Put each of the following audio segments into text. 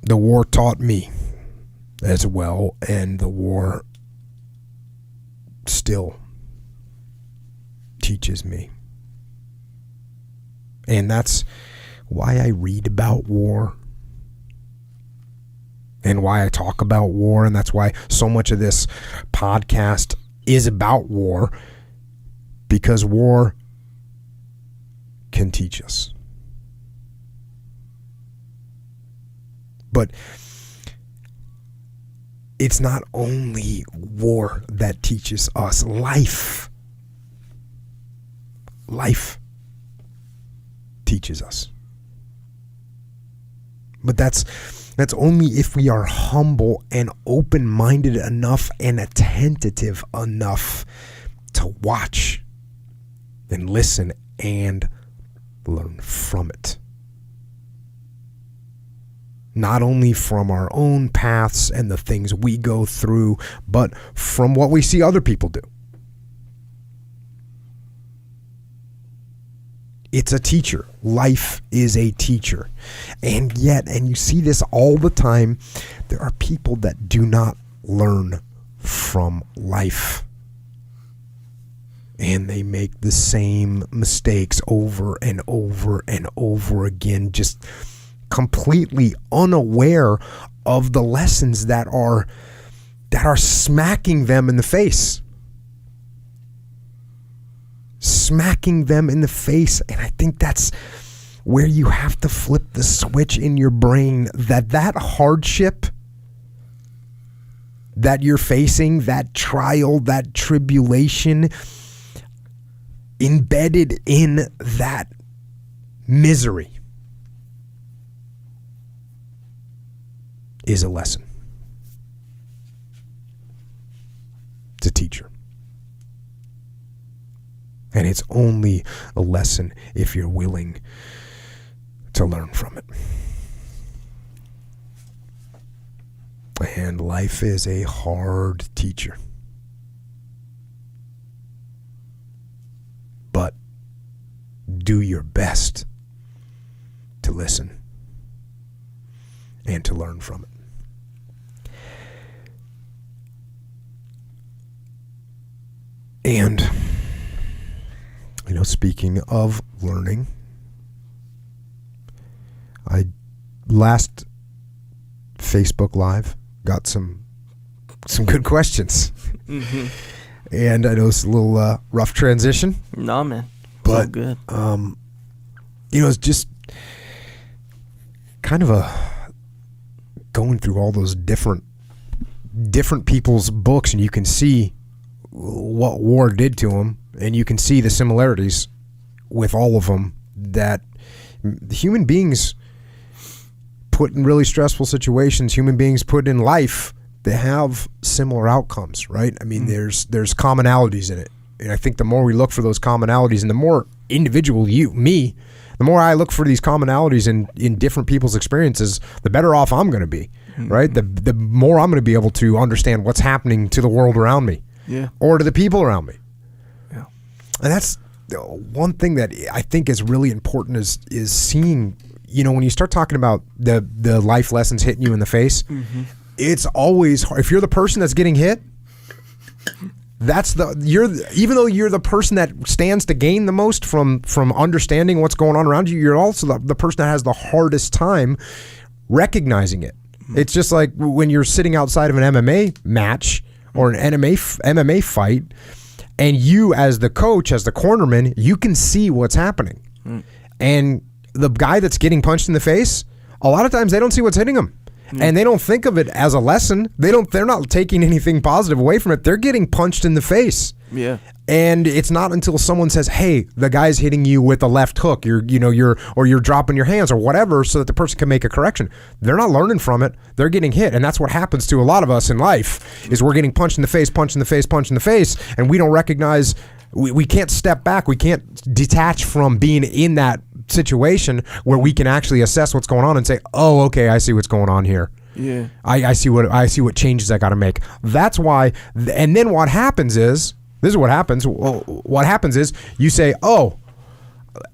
The war taught me as well, and the war still teaches me. And that's why I read about war and why I talk about war, and that's why so much of this podcast is about war, because war can teach us. But it's not only war that teaches us. Life teaches us. But that's only if we are humble and open-minded enough and attentive enough to watch and listen and learn from it. Not only from our own paths and the things we go through, but from what we see other people do. It's a teacher. Life is a teacher. And yet, and you see this all the time, there are people that do not learn from life. And they make the same mistakes over and over and over again, just completely unaware of the lessons that are smacking them in the face. Smacking them in the face. And I think that's where you have to flip the switch in your brain, that hardship that you're facing, that trial, that tribulation, embedded in that misery is a lesson. It's a teacher. And it's only a lesson if you're willing to learn from it. And life is a hard teacher. But do your best to listen and to learn from it. And, speaking of learning, I last Facebook Live got some good questions. Mm-hmm. And I know it's a little rough transition. No, man. But so good. It's just kind of going through all those different people's books, and you can see what war did to them, and you can see the similarities with all of them, that human beings put in really stressful situations, human beings put in life, they have similar outcomes, right? I mean, there's commonalities in it. And I think the more we look for those commonalities, and the more individual the more I look for these commonalities in different people's experiences, the better off I'm going to be, right? The more I'm going to be able to understand what's happening to the world around me. Yeah. Or to the people around me. Yeah. And that's one thing that I think is really important is seeing, when you start talking about the life lessons hitting you in the face, it's always hard. If you're the person that's getting hit, even though you're the person that stands to gain the most from understanding what's going on around you, you're also the person that has the hardest time recognizing it. It's just like when you're sitting outside of an MMA match or an MMA fight, and you as the coach, as the cornerman, you can see what's happening. And the guy that's getting punched in the face, a lot of times they don't see what's hitting him. And they don't think of it as a lesson. They're not taking anything positive away from it. They're getting punched in the face. Yeah. And it's not until someone says, "Hey, the guy's hitting you with a left hook. You're dropping your hands or whatever," so that the person can make a correction. They're not learning from it. They're getting hit, and that's what happens to a lot of us in life. Is we're getting punched in the face, and we don't recognize. We can't step back. We can't detach from being in that situation where we can actually assess what's going on and say, "Oh, okay, I see what's going on here. Yeah, I see what changes I got to make." That's why. And then what happens is, this is what happens. What happens is you say, "Oh,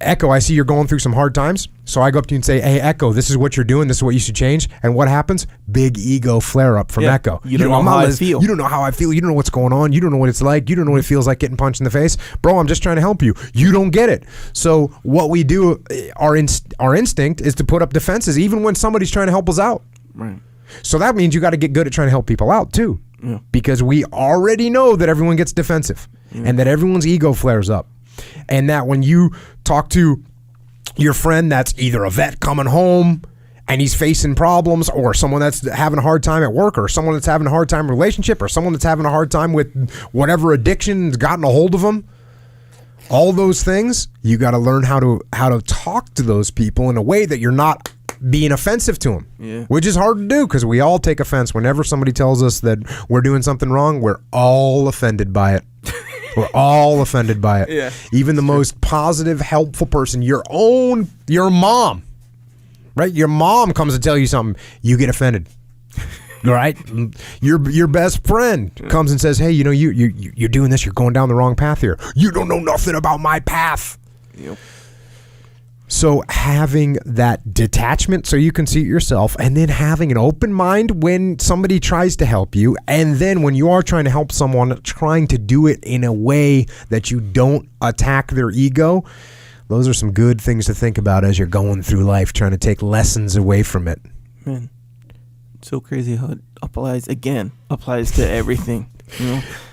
Echo, I see you're going through some hard times. So I go up to you and say, hey, Echo, this is what you're doing. This is what you should change. And what happens? Big ego flare up from Echo. You don't know how I feel. You don't know how I feel. You don't know what's going on. You don't know what it's like. You don't know what it feels like getting punched in the face. Bro, I'm just trying to help you. You don't get it. So what we do, our instinct is to put up defenses even when somebody's trying to help us out. Right. So that means you got to get good at trying to help people out too. Yeah. Because we already know that everyone gets defensive and that everyone's ego flares up. And that when you talk to your friend that's either a vet coming home and he's facing problems, or someone that's having a hard time at work, or someone that's having a hard time in a relationship, or someone that's having a hard time with whatever addiction's gotten a hold of them, all those things, you got to learn how to talk to those people in a way that you're not being offensive to them, which is hard to do because we all take offense whenever somebody tells us that we're doing something wrong. We're all offended by it. We're all offended by it. Yeah, even the most positive, helpful person, your mom, right? Your mom comes to tell you something, you get offended. Right? Your best friend comes and says, hey, you're doing this, you're going down the wrong path here. You don't know nothing about my path. Yep. So having that detachment so you can see it yourself, and then having an open mind when somebody tries to help you, and then when you are trying to help someone, trying to do it in a way that you don't attack their ego, those are some good things to think about as you're going through life, trying to take lessons away from it. Man, it's so crazy how it applies to everything.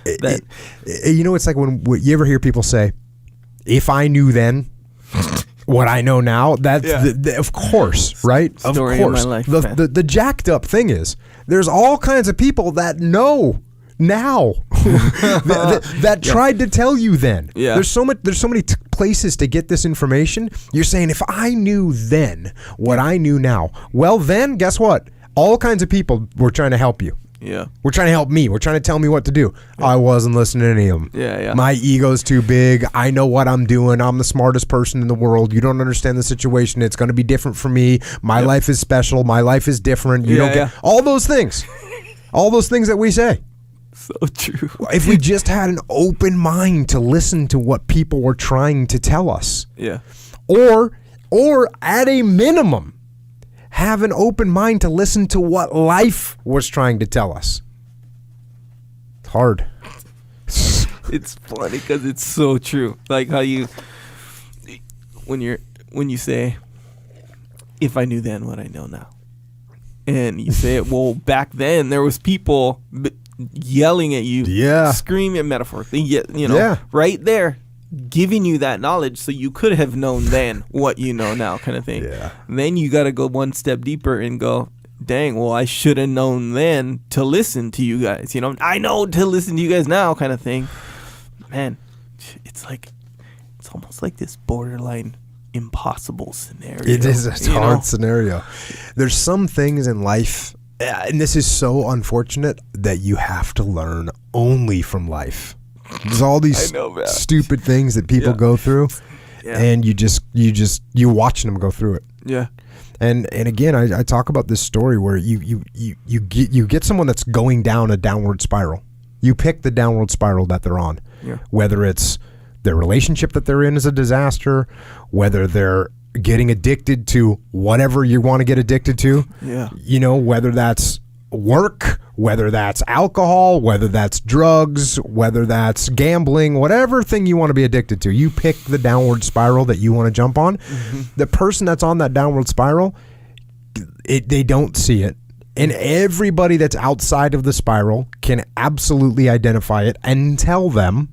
It's like when you ever hear people say, if I knew then what I know now, that's of course, right? Story of course. Of my life, the jacked up thing is there's all kinds of people that know now that tried to tell you then. Yeah. There's so many places to get this information. You're saying, if I knew then what I knew now, well then guess what? All kinds of people were trying to help you. Yeah. We're trying to help me. We're trying to tell me what to do. Yeah. I wasn't listening to any of them. Yeah. My ego's too big. I know what I'm doing. I'm the smartest person in the world. You don't understand the situation. It's going to be different for me. My life is special. My life is different. You don't get all those things. All those things that we say. So true. If we just had an open mind to listen to what people were trying to tell us. Yeah. Or at a minimum, have an open mind to listen to what life was trying to tell us. It's hard. It's funny because it's so true. Like how when you say, if I knew then what I know now. And you say it, well, back then there was people yelling at you, screaming metaphorically, right there, giving you that knowledge so you could have known then what you know now, kind of thing. Yeah. Then you got to go one step deeper and go, dang, well, I should have known then to listen to you guys. I know to listen to you guys now, kind of thing. Man, it's almost like this borderline impossible scenario. It is a hard scenario. There's some things in life, and this is so unfortunate, that you have to learn only from life. There's all these stupid things that people go through, and you're watching them go through it. Yeah. And again, I talk about this story where you get someone that's going down a downward spiral. You pick the downward spiral that they're on, whether it's their relationship that they're in is a disaster, whether they're getting addicted to whatever you want to get addicted to, whether that's work, whether that's alcohol, whether that's drugs, whether that's gambling, whatever thing you want to be addicted to, you pick the downward spiral that you want to jump on. Mm-hmm. The person that's on that downward spiral, they don't see it. And everybody that's outside of the spiral can absolutely identify it and tell them,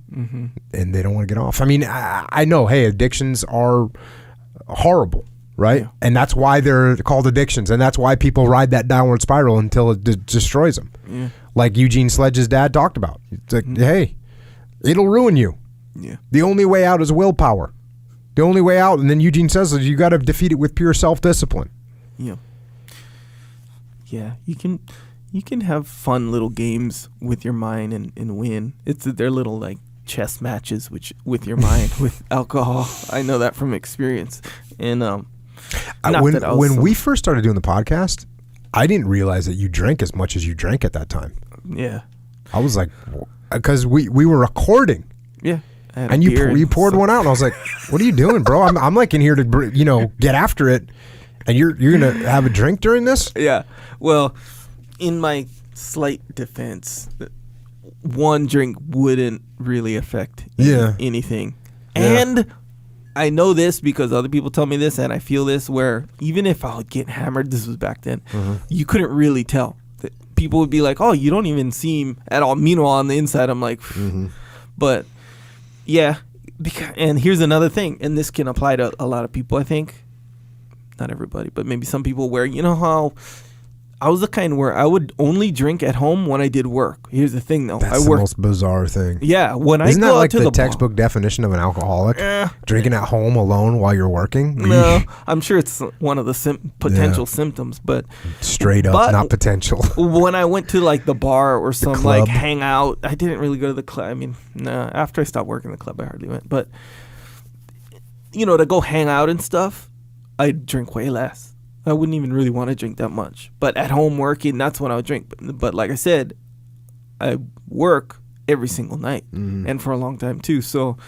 and they don't want to get off. I mean, I know, hey, addictions are horrible. Right? Yeah. And that's why they're called addictions. And that's why people ride that downward spiral until it destroys them. Yeah. Like Eugene Sledge's dad talked about. It's like, hey, it'll ruin you. Yeah. The only way out is willpower. The only way out, and then Eugene says, is you got to defeat it with pure self-discipline. Yeah. Yeah, you can have fun little games with your mind and win. They're little like chess matches with your mind with alcohol. I know that from experience. And when we first started doing the podcast, I didn't realize that you drank as much as you drank at that time. Yeah. I was like, because we were recording. Yeah. And you poured one out, and I was like, "What are you doing, bro? I'm like in here to get after it, and you're gonna have a drink during this?" Yeah. Well, in my slight defense, one drink wouldn't really affect anything. Yeah. And I know this because other people tell me this, and I feel this, where even if I would get hammered, this was back then, you couldn't really tell. People would be like, "Oh, you don't even seem at all." Meanwhile, on the inside, I'm like, but yeah. And here's another thing, and this can apply to a lot of people, I think. Not everybody, but maybe some people, where you know how I was the kind where I would only drink at home when I did work. Here's the thing, though. That's the most bizarre thing. Yeah, when Isn't I that go like out to the textbook definition of an alcoholic? Drinking at home alone while you're working? No, I'm sure it's one of the potential symptoms, but straight up, not potential. When I went to like the bar or some like hangout, I didn't really go to the club. I mean, nah, after I stopped working the club, I hardly went. But to go hang out and stuff, I'd drink way less. I wouldn't even really want to drink that much. But at home working, that's when I would drink. But like I said, I work every single night and for a long time too. So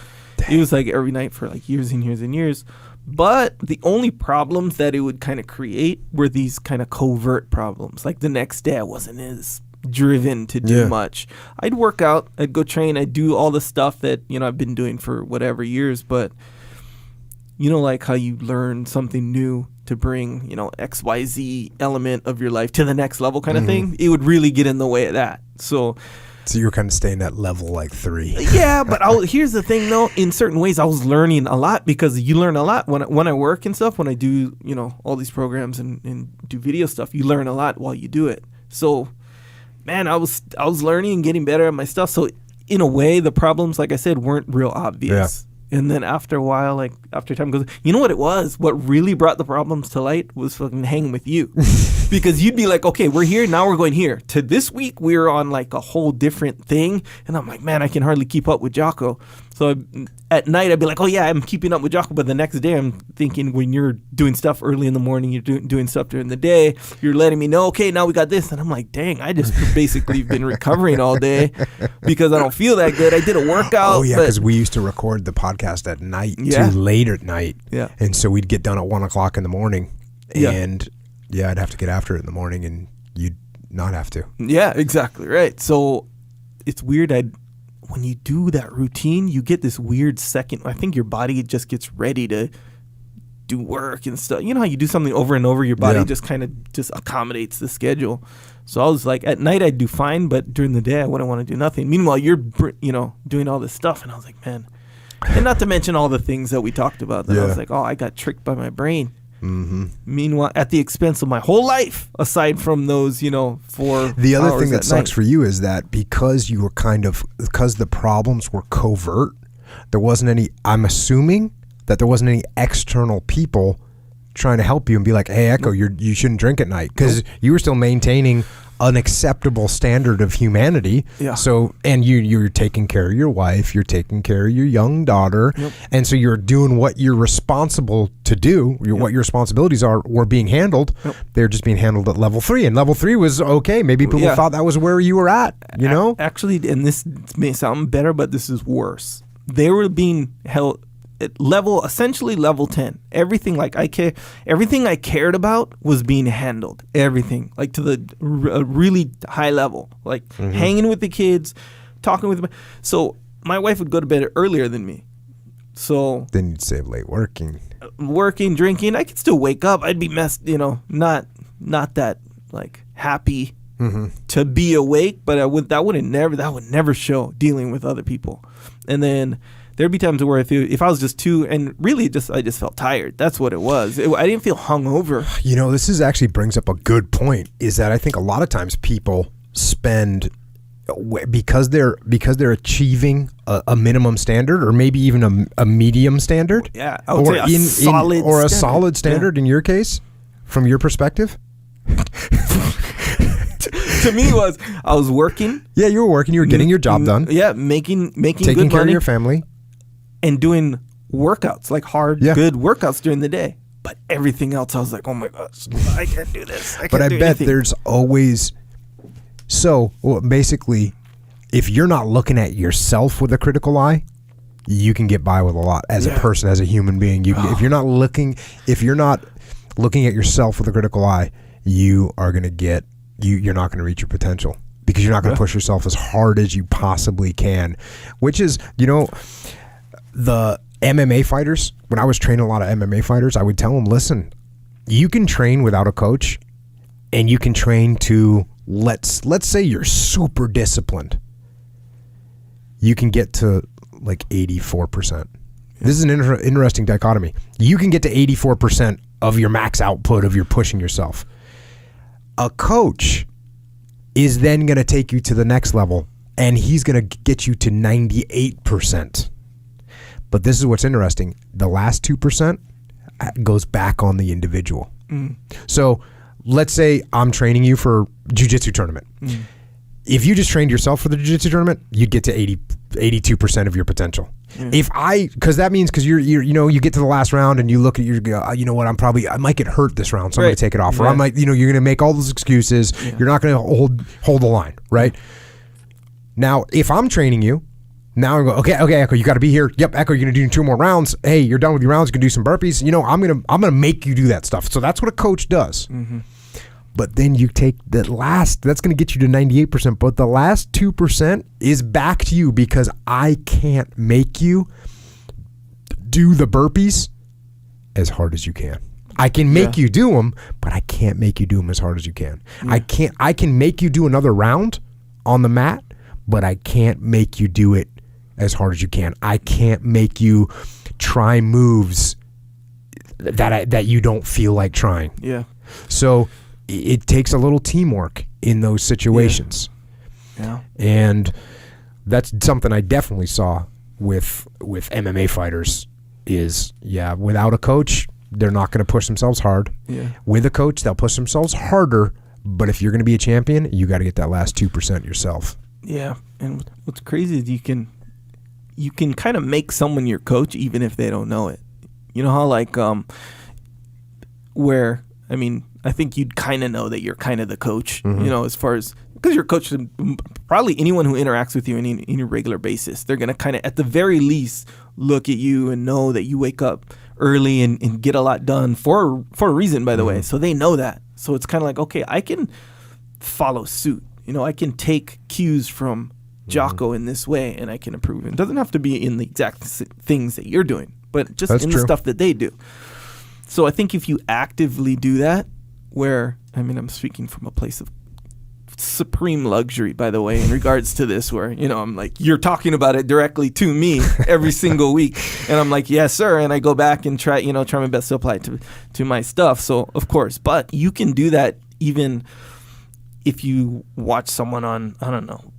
it was like every night for like years and years and years. But the only problems that it would kind of create were these kind of covert problems. Like the next day I wasn't as driven to do much. I'd work out, I'd go train, I'd do all the stuff that, I've been doing for whatever years. But like how you learn something new to bring, XYZ element of your life to the next level kind of thing, it would really get in the way of that. So you were kind of staying at level like 3. Yeah, but here's the thing, though. In certain ways, I was learning a lot, because you learn a lot when I work and stuff, when I do, all these programs and do video stuff, you learn a lot while you do it. So, man, I was learning and getting better at my stuff. So, in a way, the problems, like I said, weren't real obvious. Yeah. And then after a while, like after time goes, you know what it was? What really brought the problems to light was fucking hanging with you. Because you'd be like, okay, we're here, now we're going here. To this week, we're on like a whole different thing. And I'm like, man, I can hardly keep up with Jocko. So at night, I'd be like, oh yeah, I'm keeping up with Jocko. But the next day, I'm thinking, when you're doing stuff early in the morning, you're doing stuff during the day, you're letting me know, okay, now we got this. And I'm like, dang, I just basically been recovering all day because I don't feel that good. I did a workout. Oh yeah, because we used to record the podcast at night, too late at night. Yeah. And so we'd get done at 1 o'clock in the morning. And I'd have to get after it in the morning, and you'd not have to. Yeah, exactly right. So it's weird. When you do that routine, you get this weird second. I think your body just gets ready to do work and stuff. You know how you do something over and over, your body just kind of just accommodates the schedule. So I was like, at night I'd do fine, but during the day I wouldn't want to do nothing. Meanwhile, you're doing all this stuff, and I was like, man. And not to mention all the things that we talked about. That I was like, oh, I got tricked by my brain. Mm-hmm. Meanwhile, at the expense of my whole life, aside from those, 4 The other hours thing that sucks for you is that because the problems were covert, there wasn't any, I'm assuming that there wasn't any external people trying to help you and be like, hey, Echo, you shouldn't drink at night, because you were still maintaining an acceptable standard of humanity. Yeah. So, and you're taking care of your wife, you're taking care of your young daughter, and so you're doing what you're responsible to do. What your responsibilities were being handled. They're just being handled at level 3, and level 3 was okay. Maybe people thought that was where you were at. Actually, and this may sound better, but this is worse. They were being held at essentially level 10. Everything everything I cared about was being handled. Everything, like to the really high level, like hanging with the kids, talking with them. So my wife would go to bed earlier than me. So then you'd say late working, drinking. I could still wake up. I'd be messed, not that like happy to be awake, but that would never show dealing with other people. And then there'd be times where if I was just too, and really I just felt tired. That's what it was. I didn't feel hungover. This is actually brings up a good point, is that I think a lot of times people spend, because they're achieving a minimum standard, or maybe even a medium standard. Yeah, I would say a solid standard in your case, from your perspective. To me, I was working. Yeah, you were working. You were getting your job done. Yeah, making taking good care money, of your family, and doing workouts, like hard, good workouts during the day. But everything else, I was like, oh my gosh, I can't do this. But I bet there's always. So basically, if you're not looking at yourself with a critical eye, you can get by with a lot as a person, as a human being. You can, if you're not looking at yourself with a critical eye, you are going to get you're not going to reach your potential, because you're not going to push yourself as hard as you possibly can, which is, the MMA fighters. When I was training a lot of MMA fighters, I would tell them, listen, you can train without a coach, and you can train to, let's say you're super disciplined. You can get to like 84%. This is an interesting dichotomy. You can get to 84% of your max output of your pushing yourself. A coach is then going to take you to the next level, and he's going to get you to 98%. But this is what's interesting. The last 2% goes back on the individual. So let's say I'm training you for jiu-jitsu tournament. If you just trained yourself for the jiu-jitsu tournament, you'd get to 82% of your potential. Because you get to the last round and you look at you know what, I might get hurt this round, so I'm going to take it off. Or I might, you're going to make all those excuses. You're not going to hold the line, right? Now, if I'm training you, now I go, okay, Echo, you got to be here. Yep, Echo, you're going to do 2 more rounds. Hey, you're done with your rounds. You can do some burpees. I'm going to make you do that stuff. So that's what a coach does. But then you take that's going to get you to 98%. But the last 2% is back to you, because I can't make you do the burpees as hard as you can. I can make you do them, but I can't make you do them as hard as you can. I can make you do another round on the mat, but I can't make you do it as hard as you can. I can't make you try moves that you don't feel like trying. Yeah. So it takes a little teamwork in those situations. Yeah. And that's something I definitely saw with MMA fighters is, without a coach, they're not going to push themselves hard. Yeah. With a coach, they'll push themselves harder. But if you're going to be a champion, you got to get that last 2% yourself. Yeah. And what's crazy is you can kind of make someone your coach even if they don't know it. You know how I think you'd kind of know that you're kind of the coach, as far as, because you're a coach to probably anyone who interacts with you on a regular basis. They're going to kind of, at the very least, look at you and know that you wake up early and get a lot done for a reason, by the way. So they know that. So it's kind of like, okay, I can follow suit. I can take cues from Jocko in this way, and I can improve. It doesn't have to be in the exact things that you're doing, but just the stuff that they do. So I think if you actively do that, I'm speaking from a place of supreme luxury, by the way, in regards to this, where, I'm like, you're talking about it directly to me every single week. And I'm like, yes, sir. And I go back and try my best to apply it to my stuff. So, of course, but you can do that even if you watch someone on, I don't know,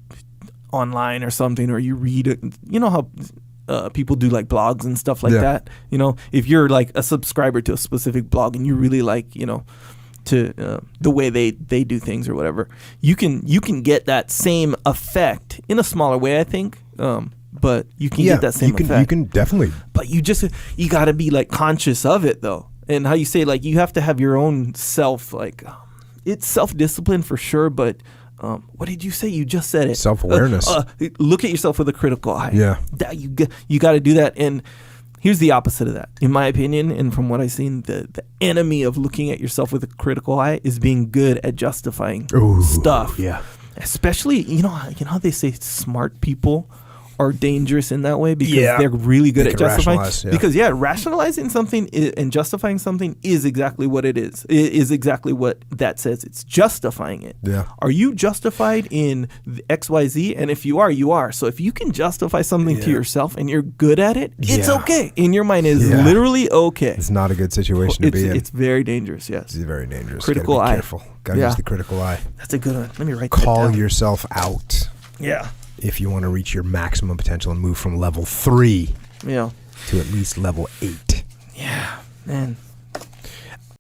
online or something, or you read it. How people do like blogs and stuff like that. If you're like a subscriber to a specific blog and you really like, to the way they do things or whatever, you can get that same effect in a smaller way, I think. But you can get that same effect. You can definitely. But you got to be like conscious of it though. And how you say, like, you have to have your own self, like, it's self-discipline for sure, but what did you say? You just said it. Self-awareness. Look at yourself with a critical eye. Yeah. That you got to do that. And here's the opposite of that. In my opinion, and from what I've seen, the enemy of looking at yourself with a critical eye is being good at justifying stuff. Yeah. Especially, you know how they say smart people are dangerous in that way because they're really good at justifying. Because rationalizing something and justifying something is exactly what it is. It is exactly what that says. It's justifying it. Yeah. Are you justified in XYZ? And if you are, you are. So if you can justify something to yourself and you're good at it, it's okay. In your mind, it's literally okay. It's not a good situation to be in. It's very dangerous. Yes. It's very dangerous. Critical eye. Careful. Gotta use the critical eye. That's a good one. Let me write that down. Call yourself out. Yeah. If you want to reach your maximum potential and move from level 3 to at least level 8. Yeah, man.